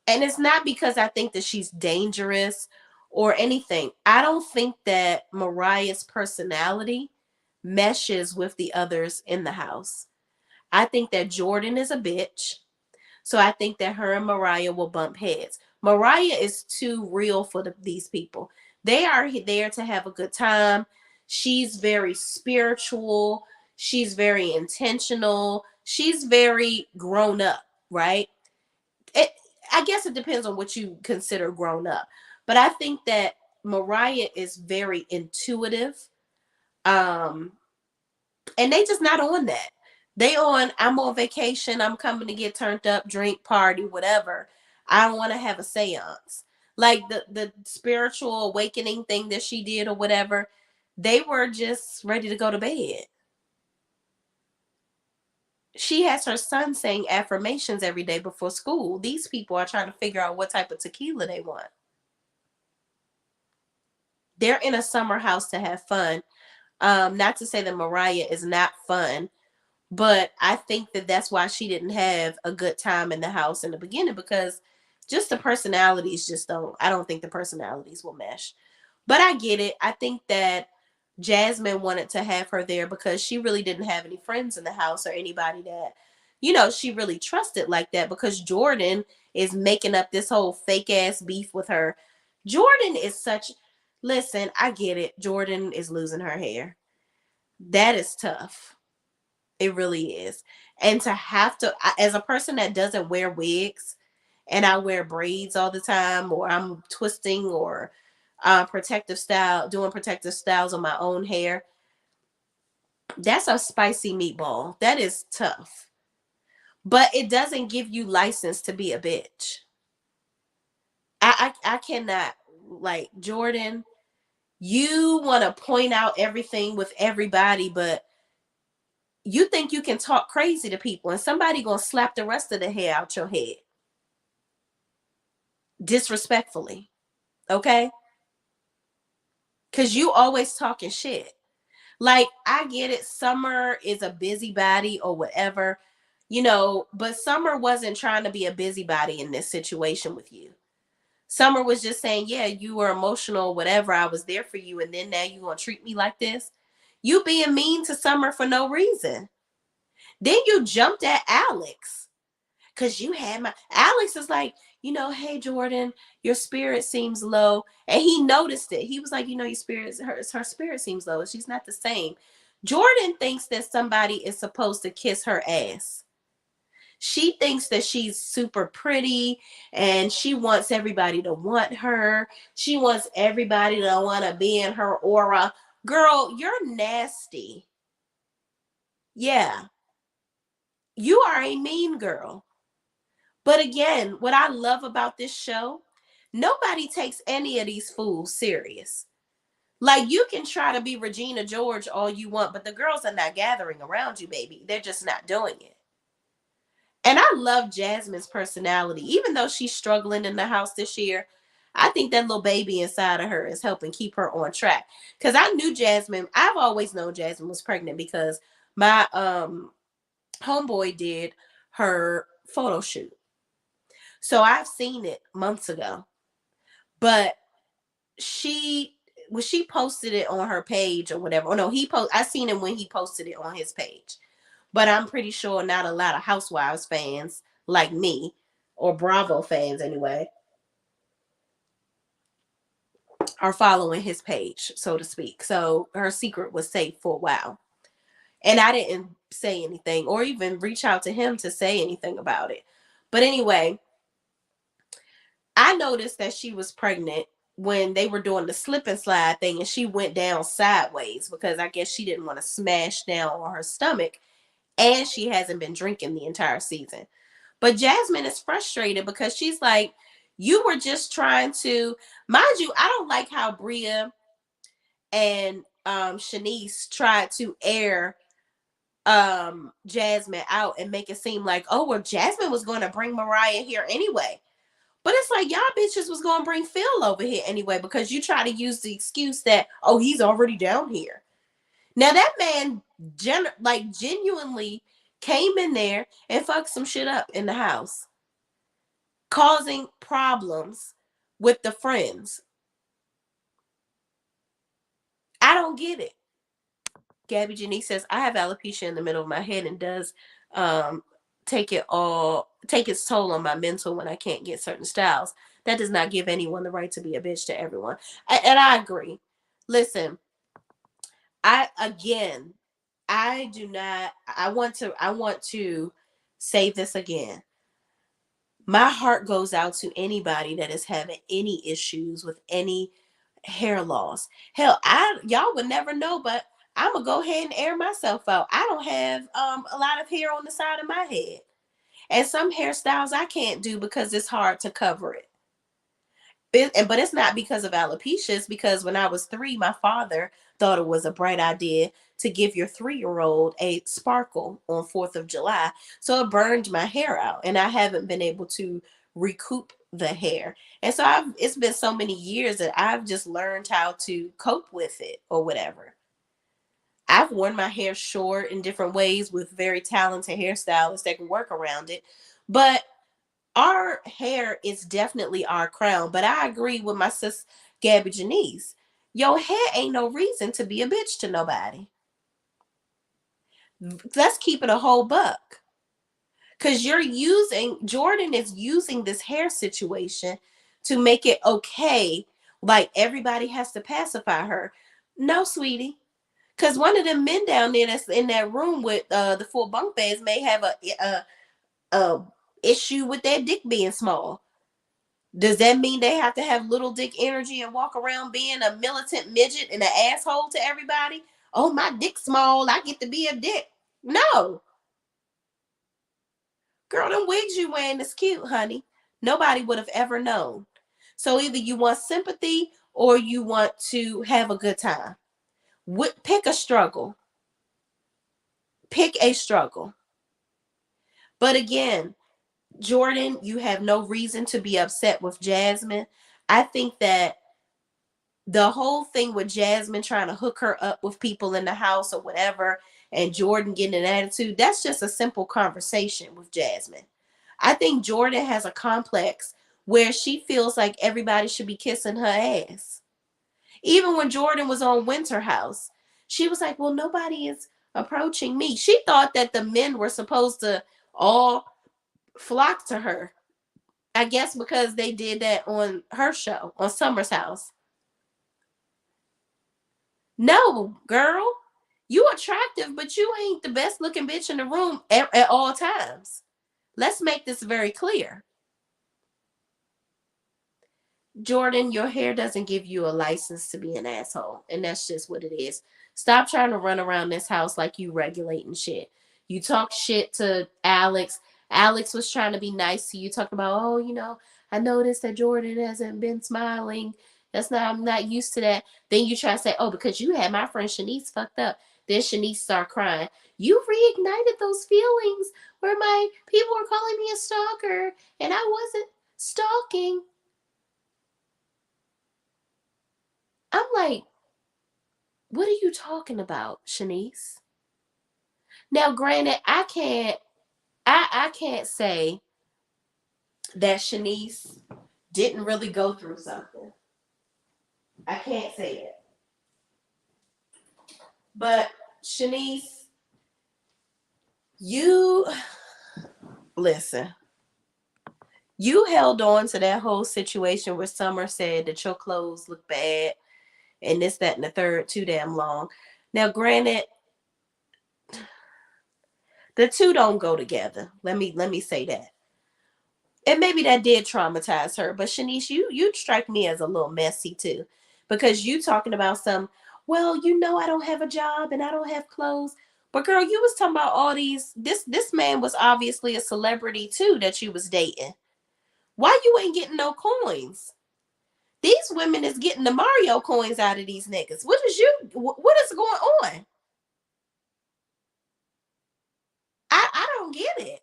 And it's not because I think that she's dangerous or anything. I don't think that Mariah's personality meshes with the others in the house. I think that Jordan is a bitch. So I think that her and Mariah will bump heads. Mariah is too real for these people. They are there to have a good time. She's very spiritual. She's very intentional. She's very grown up, right? It, I guess it depends on what you consider grown up. But I think that Mariah is very intuitive. Um, and they just not on that. They on, I'm on vacation, I'm coming to get turned up, drink, party, whatever. I don't want to have a seance. Like the spiritual awakening thing that she did or whatever, they were just ready to go to bed. She has her son saying affirmations every day before school. These people are trying to figure out what type of tequila they want. They're in a summer house to have fun. Not to say that Mariah is not fun, but I think that that's why she didn't have a good time in the house in the beginning, because just the personalities just don't, I don't think the personalities will mesh. But I get it. I think that Jasmine wanted to have her there because she really didn't have any friends in the house or anybody that, she really trusted like that, because Jordan is making up this whole fake ass beef with her. Jordan is listen, I get it. Jordan is losing her hair. That is tough. It really is. And to have to, as a person that doesn't wear wigs and I wear braids all the time, or I'm twisting or doing protective styles on my own hair, that's a spicy meatball. That is tough. But it doesn't give you license to be a bitch. I cannot, like, Jordan, you want to point out everything with everybody, but you think you can talk crazy to people and somebody gonna slap the rest of the hair out your head. Disrespectfully. Okay? Because you always talking shit. Like, I get it. Summer is a busybody or whatever, but Summer wasn't trying to be a busybody in this situation with you. Summer was just saying, yeah, you were emotional, whatever. I was there for you. And then now you gonna treat me like this? You being mean to Summer for no reason. Then you jumped at Alex. Because you had Alex is like, hey, Jordan, your spirit seems low. And he noticed it. He was like, your spirit, her spirit seems low. She's not the same. Jordan thinks that somebody is supposed to kiss her ass. She thinks that she's super pretty and she wants everybody to want her. She wants everybody to want to be in her aura. Girl, you're nasty. Yeah. You are a mean girl. But again, what I love about this show, nobody takes any of these fools serious. Like, you can try to be Regina George all you want, but the girls are not gathering around you, baby. They're just not doing it. And I love Jasmine's personality. Even though she's struggling in the house this year, I think that little baby inside of her is helping keep her on track. Because I knew Jasmine. I've always known Jasmine was pregnant because my homeboy did her photo shoot. So I've seen it months ago, but she posted it on her page or whatever. Oh no, I seen him when he posted it on his page, but I'm pretty sure not a lot of Housewives fans like me, or Bravo fans anyway, are following his page, so to speak. So her secret was safe for a while. And I didn't say anything or even reach out to him to say anything about it. But anyway, I noticed that she was pregnant when they were doing the slip and slide thing, and she went down sideways because I guess she didn't want to smash down on her stomach, and she hasn't been drinking the entire season. But Jasmine is frustrated because she's like, you were just trying to, mind you, I don't like how Bria and Shanice tried to air Jasmine out and make it seem like, oh, well, Jasmine was going to bring Mariah here anyway. But it's like, y'all bitches was going to bring Phil over here anyway, because you try to use the excuse that, oh, he's already down here. Now, that man genuinely came in there and fucked some shit up in the house, causing problems with the friends. I don't get it. Gabby Janice says, I have alopecia in the middle of my head and does take its toll on my mental when I can't get certain styles. That does not give anyone the right to be a bitch to everyone. And I agree. Listen, I want to say this again. My heart goes out to anybody that is having any issues with any hair loss. Hell, y'all would never know, but I'm gonna go ahead and air myself out. I don't have a lot of hair on the side of my head. And some hairstyles I can't do because it's hard to cover it. But it's not because of alopecia. It's because when I was 3, my father thought it was a bright idea to give your 3-year-old a sparkle on 4th of July. So it burned my hair out, and I haven't been able to recoup the hair. And so it's been so many years that I've just learned how to cope with it or whatever. I've worn my hair short in different ways with very talented hairstylists that can work around it. But our hair is definitely our crown. But I agree with my sis Gabby Janice. Your hair ain't no reason to be a bitch to nobody. Let's keep it a whole buck. Because Jordan is using this hair situation to make it okay. Like everybody has to pacify her. No, sweetie. Because one of them men down there that's in that room with the 4 bunk beds may have a issue with their dick being small. Does that mean they have to have little dick energy and walk around being a militant midget and an asshole to everybody? Oh, my dick's small. I get to be a dick. No. Girl, them wigs you wearing is cute, honey. Nobody would have ever known. So either you want sympathy or you want to have a good time. Pick a struggle. Pick a struggle. But again, Jordan, you have no reason to be upset with Jasmine. I think that the whole thing with Jasmine trying to hook her up with people in the house or whatever, and Jordan getting an attitude, that's just a simple conversation with Jasmine. I think Jordan has a complex where she feels like everybody should be kissing her ass. Even when Jordan was on Winter House, she was like, well, nobody is approaching me. She thought that the men were supposed to all flock to her. I guess because they did that on her show, on Summer's House. No, girl. You attractive, but you ain't the best looking bitch in the room at all times. Let's make this very clear. Jordan, your hair doesn't give you a license to be an asshole. And that's just what it is. Stop trying to run around this house like you regulating shit. You talk shit to Alex. Alex was trying to be nice to you. Talk about, oh, I noticed that Jordan hasn't been smiling. I'm not used to that. Then you try to say, oh, because you had my friend Shanice fucked up. Then Shanice start crying. You reignited those feelings where my people were calling me a stalker and I wasn't stalking. I'm like, what are you talking about, Shanice? Now, granted, I can't say that Shanice didn't really go through something. I can't say it. But Shanice, listen. You held on to that whole situation where Summer said that your clothes look bad and this, that, and the third too damn long. Now, granted, the two don't go together. Let me say that. And maybe that did traumatize her. But Shanice, you strike me as a little messy too. Because you talking about well, I don't have a job and I don't have clothes. But girl, you was talking about all these, this man was obviously a celebrity too that you was dating. Why you ain't getting no coins? These women is getting the Mario coins out of these niggas. What is going on? I don't get it.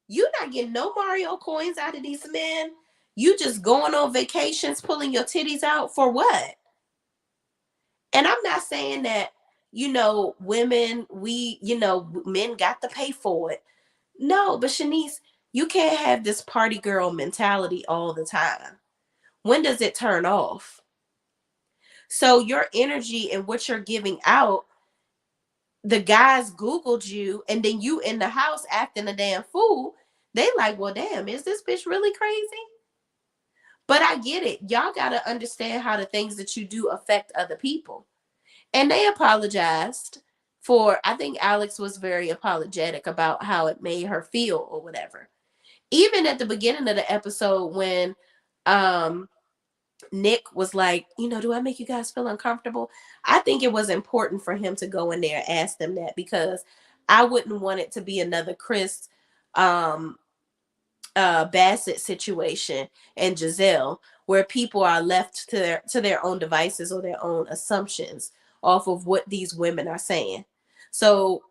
You not getting no Mario coins out of these men. You just going on vacations, pulling your titties out for what? And I'm not saying that women, men got to pay for it. No, but Shanice, you can't have this party girl mentality all the time. When does it turn off? So your energy and what you're giving out, the guys Googled you and then you in the house acting a damn fool. They like, well, damn, is this bitch really crazy? But I get it. Y'all got to understand how the things that you do affect other people. And they apologized for, I think Alex was very apologetic about how it made her feel or whatever. Even at the beginning of the episode when um Nick was like, do I make you guys feel uncomfortable? I think it was important for him to go in there and ask them that, because I wouldn't want it to be another Chris um Bassett situation and Gizelle, where people are left to their own devices or their own assumptions off of what these women are saying. So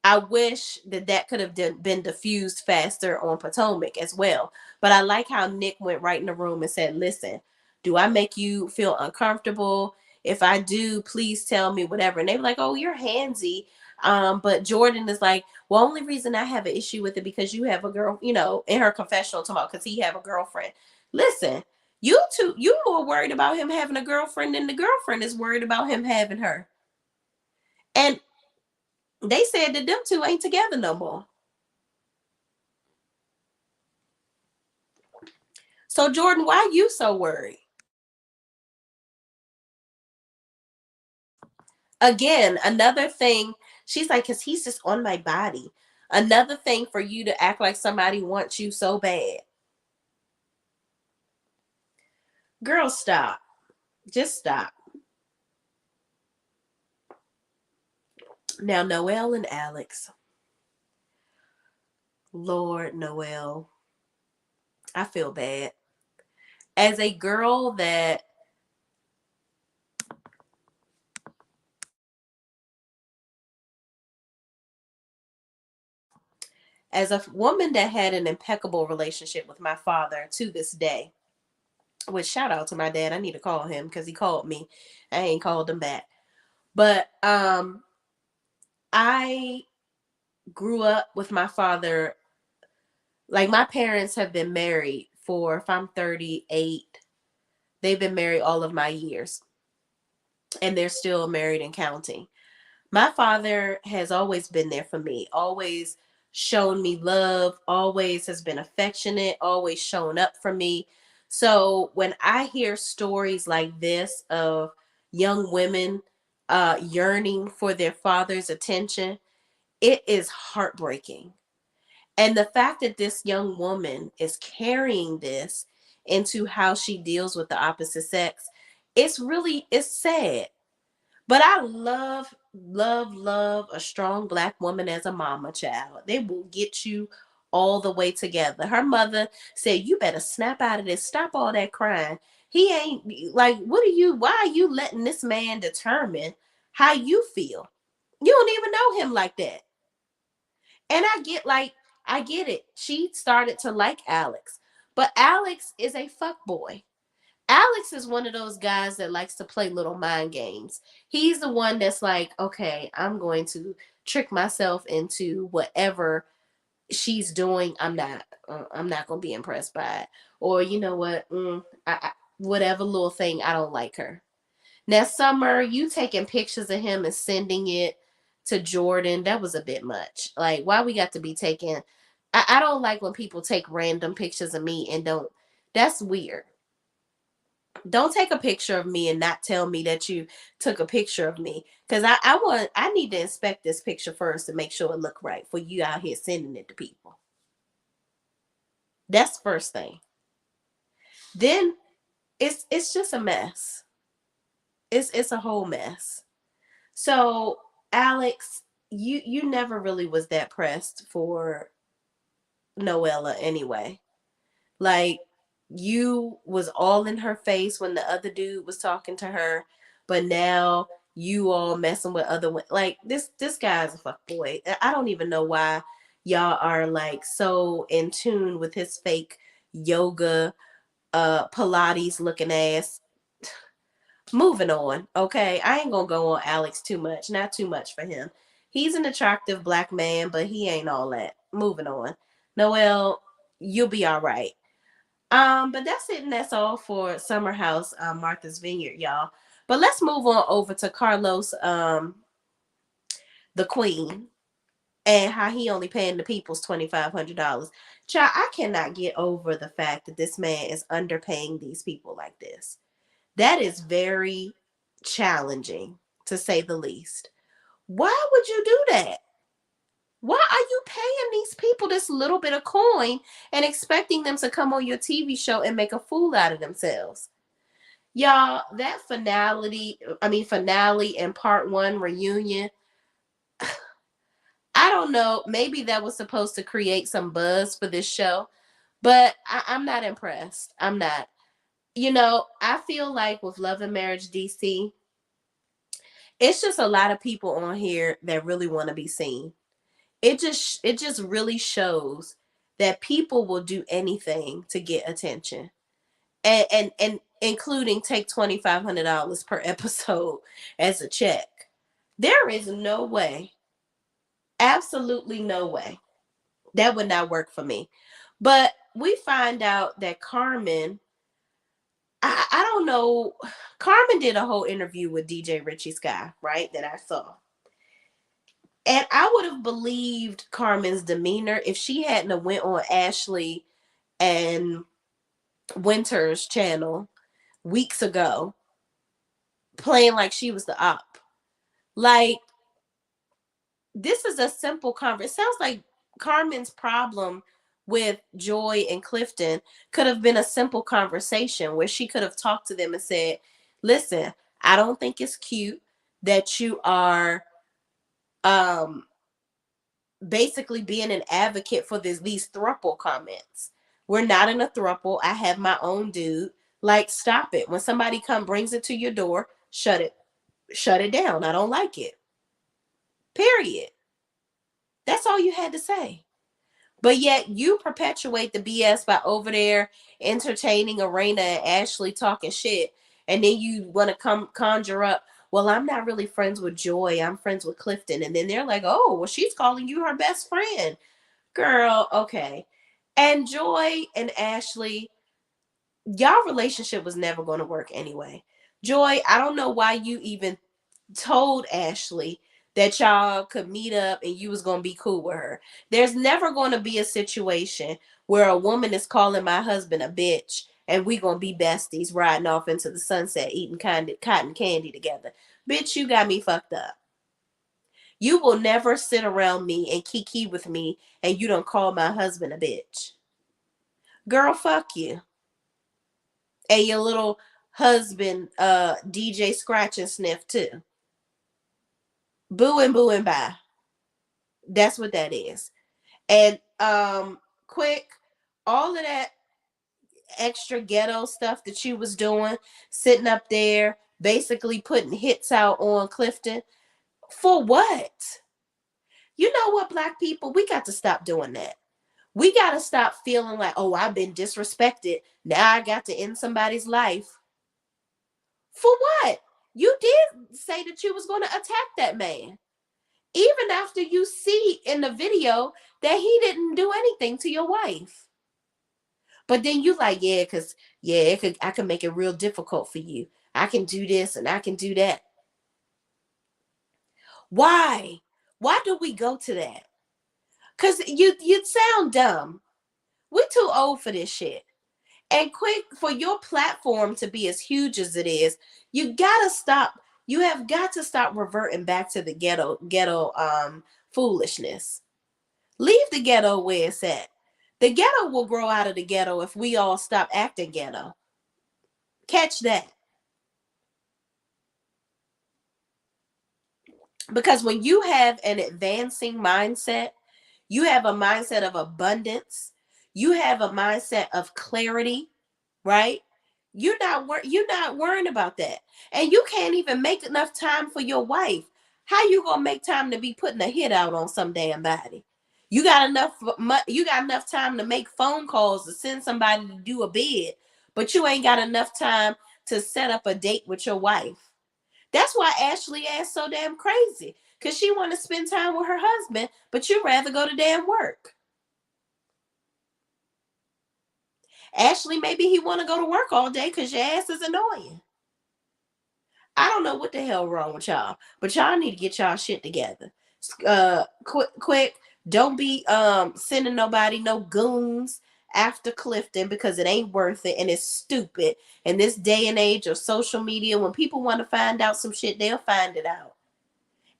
I wish that could have been diffused faster on Potomac as well. But I like how Nick went right in the room and said, listen, do I make you feel uncomfortable? If I do, please tell me, whatever. And they were like, oh, you're handsy. But Jordan is like, well, only reason I have an issue with it because you have a girl, in her confessional tomorrow, because he have a girlfriend. Listen, you more worried about him having a girlfriend than the girlfriend is worried about him having her. And they said that them two ain't together no more. So Jordan, why you so worried? Again, another thing, she's like, because he's just on my body. Another thing for you to act like somebody wants you so bad. Girl, stop. Just stop. Now, Noelle and Alex. Lord, Noelle. I feel bad. As a girl that as a woman that had an impeccable relationship with my father to this day, which shout out to my dad. I need to call him because he called me. I ain't called him back. But I grew up with my father. Like, my parents have been married for, if I'm 38, they've been married all of my years. And they're still married and counting. My father has always been there for me, always shown me love, always has been affectionate, always shown up for me. So when I hear stories like this of young women yearning for their father's attention, it is heartbreaking. And the fact that this young woman is carrying this into how she deals with the opposite sex, it's sad. But I love, love, love a strong Black woman as a mama, child. They will get you all the way together. Her mother said, you better snap out of this. Stop all that crying. He ain't like, why are you letting this man determine how you feel? You don't even know him like that. And I get it. She started to like Alex, but Alex is a fuck boy. Alex is one of those guys that likes to play little mind games. He's the one that's like, okay, I'm going to trick myself into whatever she's doing. I'm not going to be impressed by it. Or you know what? Whatever little thing, I don't like her. Now, Summer, you taking pictures of him and sending it to Jordan, that was a bit much. Like, why we got to be taking... I don't like when people take random pictures of me and don't... That's weird. Don't take a picture of me and not tell me that you took a picture of me. Because I need to inspect this picture first to make sure it look right for you out here sending it to people. That's the first thing. Then it's just a mess. It's a whole mess. So Alex, you never really was that pressed for Noella anyway. Like, you was all in her face when the other dude was talking to her, but now you all messing with other women. Like, this guy's a fuck boy. I don't even know why y'all are like so in tune with his fake yoga Pilates looking ass. Moving on, okay? I ain't gonna go on Alex too much. Not too much for him. He's an attractive black man, but he ain't all that. Moving on. Noel, you'll be all right. But that's it, and that's all for Summer House, Martha's Vineyard, y'all. But let's move on over to Carlos, the Queen, and how he only paying the people's $2,500. Child, I cannot get over the fact that this man is underpaying these people like this. That is very challenging, to say the least. Why would you do that? Why are you paying these people this little bit of coin and expecting them to come on your TV show and make a fool out of themselves? Y'all, that finale and part one reunion, I don't know. Maybe that was supposed to create some buzz for this show, but I'm not impressed. I'm not. I feel like with Love and Marriage DC, it's just a lot of people on here that really want to be seen. It just really shows that people will do anything to get attention. And including take $2,500 per episode as a check. There is no way, absolutely no way, that would not work for me. But we find out that Carmen, I don't know, Carmen did a whole interview with DJ Richie Sky, right? That I saw. And I would have believed Carmen's demeanor if she hadn't have went on Ashley and Winter's channel weeks ago playing like she was the op. Like, this is a simple conversation. It sounds like Carmen's problem with Joy and Clifton could have been a simple conversation where she could have talked to them and said, listen, I don't think it's cute that you are basically being an advocate for these throuple comments. We're not in a throuple. I have my own dude. Like, stop it. When somebody brings it to your door, shut it down. I don't like it. Period. That's all you had to say. But yet you perpetuate the BS by over there entertaining Arena and Ashley talking shit. And then you want to conjure up, well, I'm not really friends with Joy. I'm friends with Clifton. And then they're like, oh, well, she's calling you her best friend. Girl, okay. And Joy and Ashley, y'all relationship was never going to work anyway. Joy, I don't know why you even told Ashley that y'all could meet up and you was going to be cool with her. There's never going to be a situation where a woman is calling my husband a bitch and we going to be besties riding off into the sunset eating cotton candy together. Bitch, you got me fucked up. You will never sit around me and kiki with me and you don't call my husband a bitch. Girl, fuck you. And your little husband, DJ Scratch and Sniff too. Boo and bye. That's what that is. And quick, all of that extra ghetto stuff that you was doing, sitting up there, basically putting hits out on Clifton. For what? You know what, Black people? We got to stop doing that. We got to stop feeling like, oh, I've been disrespected. Now I got to end somebody's life. For what? You did say that you was going to attack that man. Even after you see in the video that he didn't do anything to your wife. But then you like, yeah, because, yeah, I can make it real difficult for you. I can do this and I can do that. Why? Why do we go to that? Because you'd sound dumb. We're too old for this shit. And quick, for your platform to be as huge as it is, you gotta stop. You have got to stop reverting back to the ghetto foolishness. Leave the ghetto where it's at. The ghetto will grow out of the ghetto if we all stop acting ghetto. Catch that. Because when you have an advancing mindset, you have a mindset of abundance, you have a mindset of clarity, right? You're not worrying about that. And you can't even make enough time for your wife. How you gonna make time to be putting a hit out on some damn body? You got enough time to make phone calls to send somebody to do a bid, but you ain't got enough time to set up a date with your wife. That's why Ashley ass so damn crazy. Because she want to spend time with her husband, but you rather go to damn work. Ashley, maybe he want to go to work all day because your ass is annoying. I don't know what the hell wrong with y'all, but y'all need to get y'all shit together. Quick. Don't be sending nobody no goons after Clifton because it ain't worth it and it's stupid. In this day and age of social media, when people want to find out some shit, they'll find it out.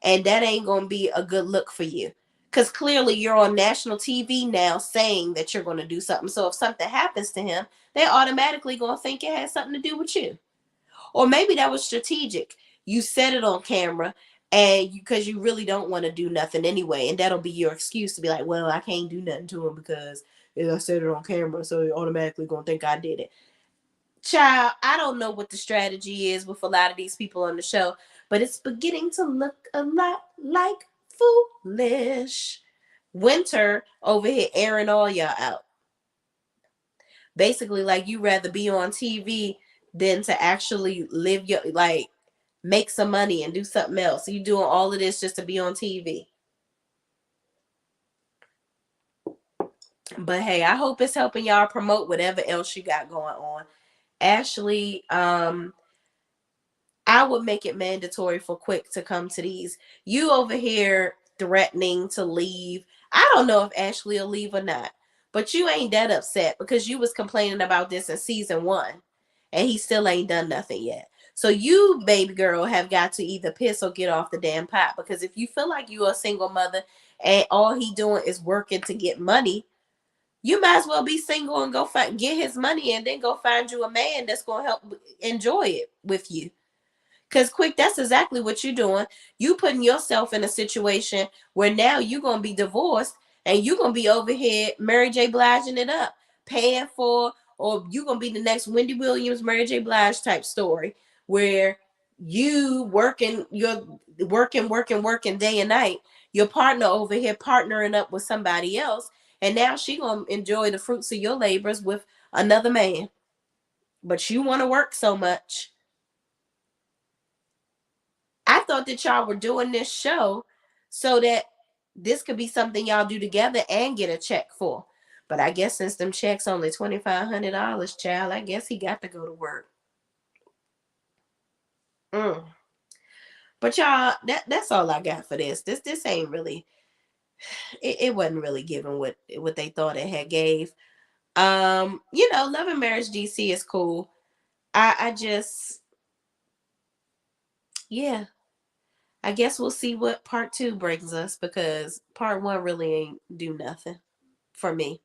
And that ain't going to be a good look for you. Because clearly you're on national TV now saying that you're going to do something. So if something happens to him, they're automatically going to think it has something to do with you. Or maybe that was strategic. You said it on camera and because you really don't want to do nothing anyway. And that'll be your excuse to be like, well, I can't do nothing to him because I said it on camera. So they're automatically going to think I did it. Child, I don't know what the strategy is with a lot of these people on the show, but it's beginning to look a lot like foolish. Winter over here airing all y'all out. Basically, like you rather be on TV than to actually live your, like, make some money and do something else. You doing all of this just to be on TV. But hey, I hope it's helping y'all promote whatever else you got going on. Ashley, I would make it mandatory for Quick to come to these. You over here threatening to leave. I don't know if Ashley will leave or not, but you ain't that upset because you was complaining about this in season 1 and he still ain't done nothing yet. So you, baby girl, have got to either piss or get off the damn pot, because if you feel like you're a single mother and all he doing is working to get money, you might as well be single and go get his money and then go find you a man that's going to help enjoy it with you. Because Quick, that's exactly what you're doing. You putting yourself in a situation where now you're going to be divorced and you're going to be over here Mary J. Bliging it up, paying for, or you're going to be the next Wendy Williams, Mary J. Blige type story where you working day and night. Your partner over here partnering up with somebody else. And now she going to enjoy the fruits of your labors with another man. But you want to work so much. I thought that y'all were doing this show so that this could be something y'all do together and get a check for. But I guess since them checks only $2,500, child, I guess he got to go to work. But y'all, that's all I got for this. This ain't really, it wasn't really giving what they thought it had gave. Love and Marriage DC is cool. I just, yeah. I guess we'll see what part 2 brings us, because part 1 really ain't do nothing for me.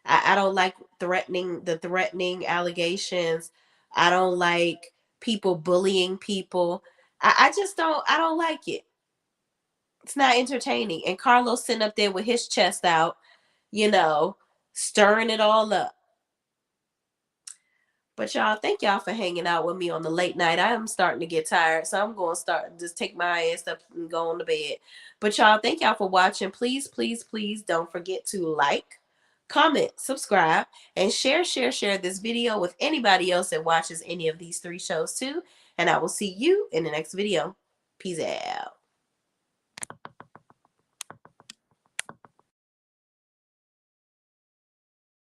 I don't like threatening allegations. I don't like people bullying people. I don't like it. It's not entertaining. And Carlos sitting up there with his chest out, stirring it all up. But y'all, thank y'all for hanging out with me on the late night. I am starting to get tired, so I'm going to just take my ass up and go on to bed. But y'all, thank y'all for watching. Please, please, please don't forget to like, comment, subscribe, and share this video with anybody else that watches any of these 3 shows too. And I will see you in the next video. Peace out.